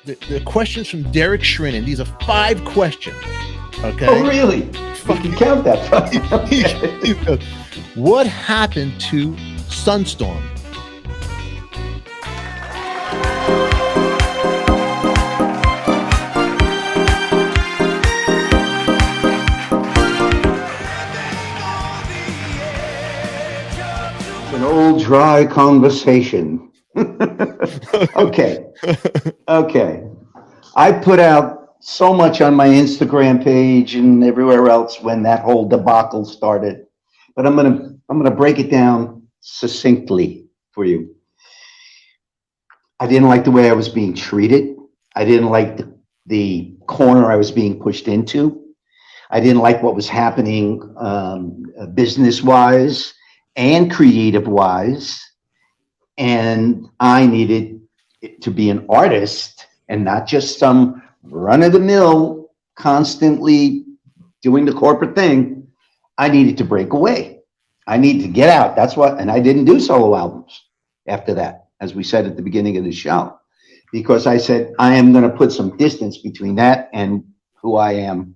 the questions from Derek Sherinian. These are 5 questions. Okay. Oh, really? You can count that. Okay. What happened to Sunstorm? An old dry conversation. Okay. I put out so much on my Instagram page and everywhere else when that whole debacle started, but I'm gonna break it down succinctly for you. I didn't like the way I was being treated. I didn't like the corner I was being pushed into. I didn't like what was happening business-wise and creative-wise, and I needed to be an artist and not just some run-of-the-mill, constantly doing the corporate thing. I needed to break away. I needed to get out. That's what, and I didn't do solo albums after that, as we said at the beginning of the show, because I said, I am going to put some distance between that and who I am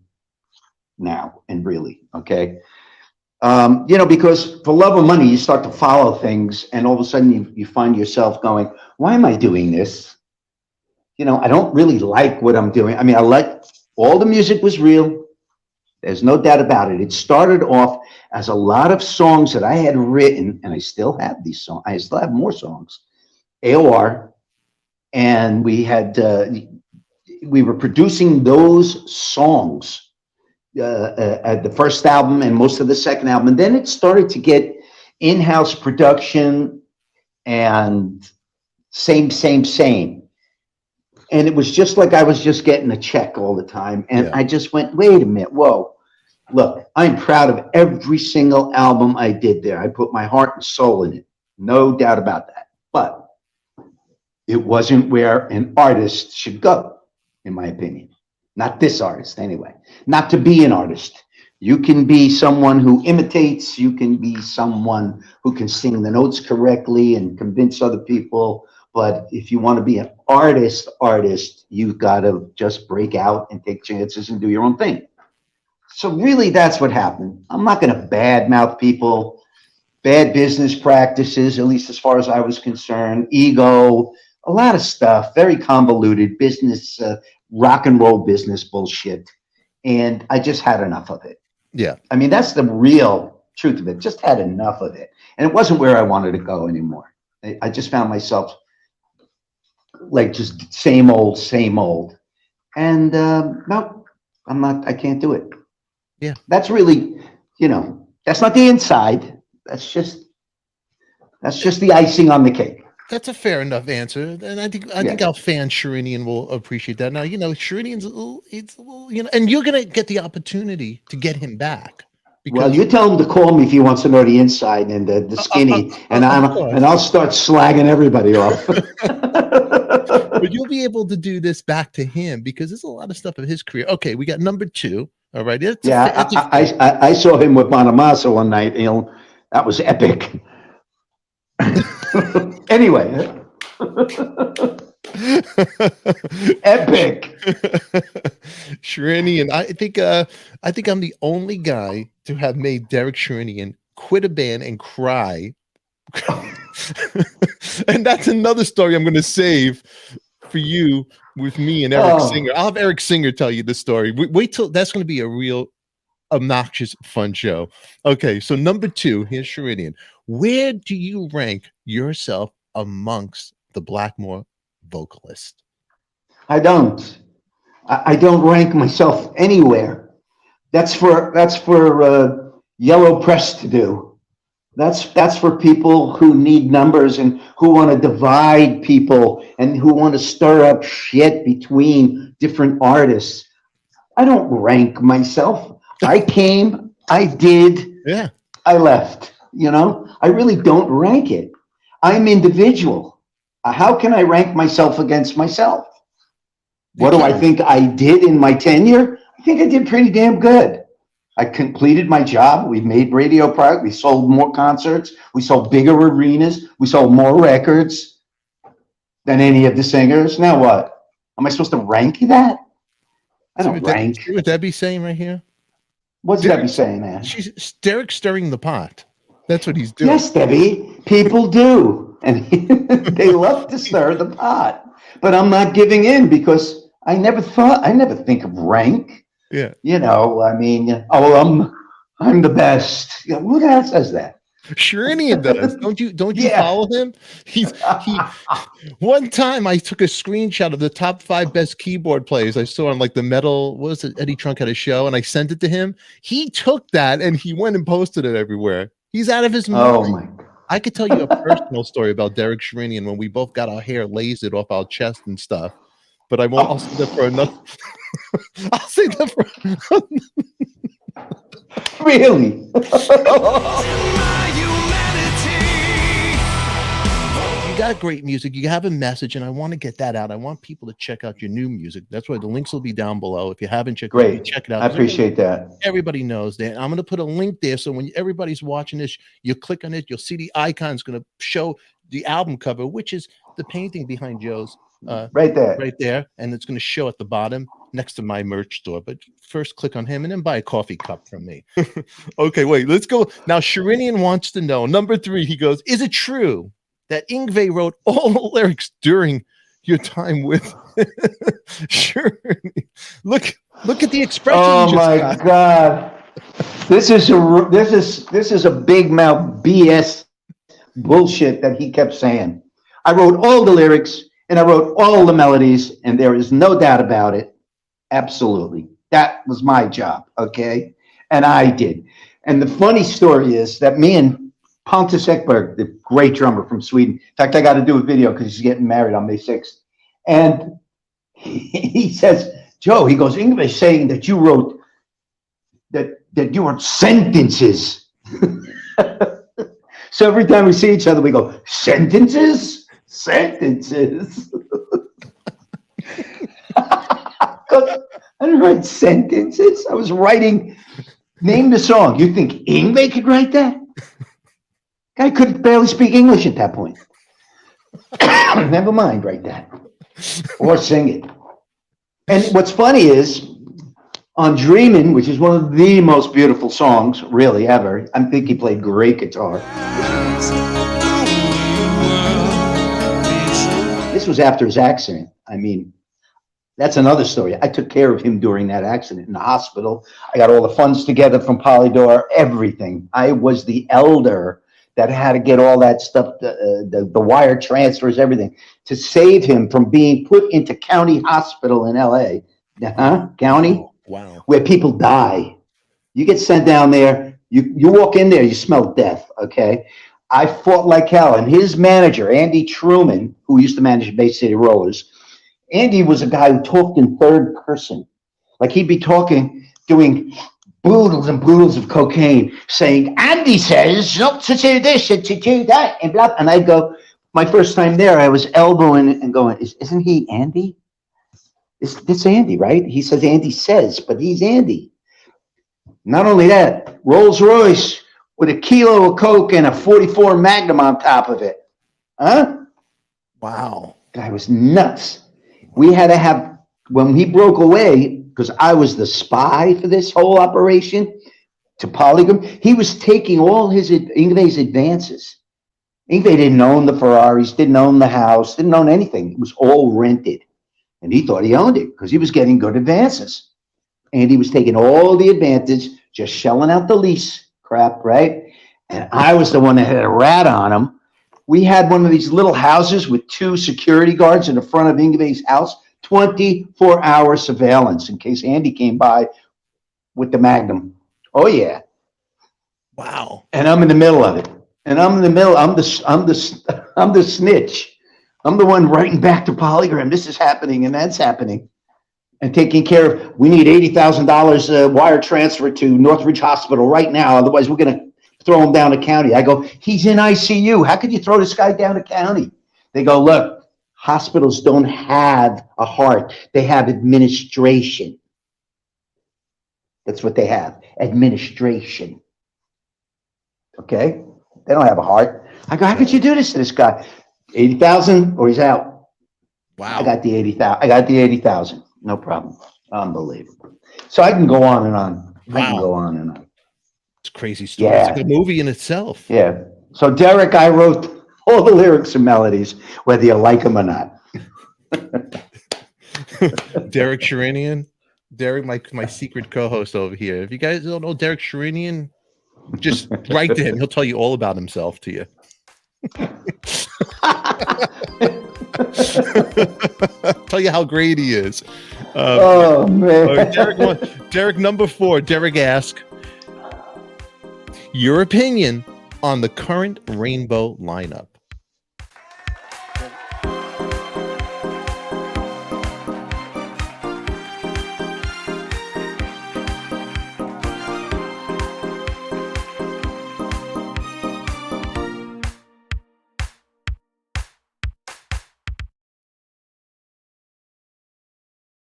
now and really, okay? Because for love of money, you start to follow things and all of a sudden you find yourself going, why am I doing this? I don't really like what I'm doing. I mean, I like all the music was real. There's no doubt about it. It started off as a lot of songs that I had written, and I still have these songs. I still have more songs, AOR, and we were producing those songs at the first album and most of the second album. And then it started to get in-house production and same. And it was just like I was just getting a check all the time. And I just went, wait a minute, whoa. Look, I'm proud of every single album I did there. I put my heart and soul in it. No doubt about that. But it wasn't where an artist should go, in my opinion. Not this artist, anyway. Not to be an artist. You can be someone who imitates. You can be someone who can sing the notes correctly and convince other people. But if you want to be an artist, you've got to just break out and take chances and do your own thing. So really, that's what happened. I'm not going to badmouth people, bad business practices, at least as far as I was concerned, ego, a lot of stuff, very convoluted business, rock and roll business bullshit. And I just had enough of it. Yeah. I mean, that's the real truth of it. Just had enough of it. And it wasn't where I wanted to go anymore. I just found myself like just same old. And no, I can't do it. Yeah. That's really, that's not the inside. That's just the icing on the cake. That's a fair enough answer, and I think our fan Sherinian will appreciate that. Now, Sherinian's a little, and you're gonna get the opportunity to get him back. Well, you tell him to call me if he wants to know the inside and the skinny, and I'll start slagging everybody off. But you'll be able to do this back to him because there's a lot of stuff of his career. Okay, we got number 2. All right. I saw him with Bonamassa one night. That was epic. Anyway, epic. Sherinian, I think I'm the only guy to have made Derek Sherinian quit a band and cry. And that's another story I'm going to save for you with me and Eric Singer. I'll have Eric Singer tell you the story. Wait till that's going to be a real obnoxious fun show. Okay, so number 2, here's Sherinian. Where do you rank yourself amongst the Blackmore vocalists? I don't rank myself anywhere. That's for yellow press to do. That's for people who need numbers and who want to divide people and who want to stir up shit between different artists. I don't rank myself. I came, I did, I left. I really don't rank it. I'm individual. How can I rank myself against myself? What do I think I did in my tenure? I think I did pretty damn good. I completed my job. We made radio product. We sold more concerts. We sold bigger arenas. We sold more records than any of the singers. Now what? Am I supposed to rank that? I don't rank. See what Debbie's saying right here? What's Debbie saying, man? Derek's stirring the pot. That's what he's doing. Yes, Debbie. People do. And they love to stir the pot. But I'm not giving in because I never think of rank. Yeah. You know, I mean, I'm the best. Who the hell says that? Sherinian does. Don't you follow him? He one time I took a screenshot of the top 5 best keyboard players I saw on like the metal, what was it? Eddie Trunk had a show, and I sent it to him. He took that and he went and posted it everywhere. He's out of his mind. Oh my God. I could tell you a personal story about Derek Sherinian when we both got our hair lasered off our chest and stuff. But I won't. I'll say that for another. I'll say that for. Really? You got great music. You have a message, and I want to get that out. I want people to check out your new music. That's why the links will be down below. If you haven't checked it out, check it out. I appreciate that. Everybody knows that. I'm going to put a link there, so when everybody's watching this, you click on it, you'll see the icon. It's going to show the album cover, which is the painting behind Joe's. Right there, and it's going to show at the bottom next to my merch store. But first, click on him and then buy a coffee cup from me. Okay, wait, let's go now. Sherinian wants to know, number 3. He goes, "Is it true that Yngwie wrote all the lyrics during your time with?" Sure. Look at the expression. Oh my God, this is a big mouth BS bullshit that he kept saying. I wrote all the lyrics. And I wrote all the melodies, and there is no doubt about it. Absolutely. That was my job, okay? And I did. And the funny story is that me and Pontus Ekberg, the great drummer from Sweden, in fact, I got to do a video because he's getting married on May 6th. And he says, Joe, he goes, Yngwie saying that you wrote, that you wrote sentences. So every time we see each other, we go, sentences? Sentences. I didn't write sentences. I was writing, name the song. You think Yngwie could write that? Guy couldn't barely speak English at that point. Never mind, write that. Or sing it. And what's funny is, on Dreamin', which is one of the most beautiful songs, really, ever, I think he played great guitar. This was after his accident. I mean, that's another story. I took care of him during that accident in the hospital. I got all the funds together from Polydor, everything. I was the elder that had to get all that stuff, the wire transfers, everything, to save him from being put into county hospital in LA. County? Wow. Where people die. You get sent down there, you walk in there, you smell death, okay? I fought like hell, and his manager, Andy Truman, who used to manage Bay City Rollers, Andy was a guy who talked in third person. Like he'd be talking, doing boodles and boodles of cocaine, saying, Andy says not to do this and to do that, and blah. And I'd go, my first time there, I was elbowing and going, isn't he Andy? It's Andy, right? He says Andy says, but he's Andy. Not only that, Rolls Royce with a kilo of coke and a 44 Magnum on top of it. Huh? Wow. Guy was nuts. We had to have, when he broke away, because I was the spy for this whole operation, to Polygon, he was taking all Yngwie's advances. Yngwie didn't own the Ferraris, didn't own the house, didn't own anything. It was all rented. And he thought he owned it because he was getting good advances. And he was taking all the advantage, just shelling out the lease crap, right? And I was the one that had a rat on him. We had one of these little houses with 2 security guards in the front of Yngwie's house, 24-hour surveillance in case Andy came by with the Magnum. Oh yeah. Wow. And I'm in the middle of it. And I'm in the middle. I'm the snitch. I'm the one writing back to Polygram. This is happening and that's happening. And taking care of, we need $80,000 wire transfer to Northridge Hospital right now. Otherwise, we're going to throw him down to county. I go, he's in ICU. How could you throw this guy down to county? They go, look, hospitals don't have a heart. They have administration. That's what they have, administration. Okay? They don't have a heart. I go, how could you do this to this guy? 80,000 or he's out. Wow. I got the 80,000. I got the 80,000. No problem. Unbelievable. So I can go on and on. Wow. I can go on and on. It's a crazy story. Yeah. It's like a movie in itself. Yeah. So Derek, I wrote all the lyrics and melodies, whether you like them or not. Derek Sherinian. Derek, my secret co-host over here. If you guys don't know Derek Sherinian, just write to him. He'll tell you all about himself to you. Tell you how great he is. Oh man. Derek number 4. Derek asked your opinion on the current Rainbow lineup.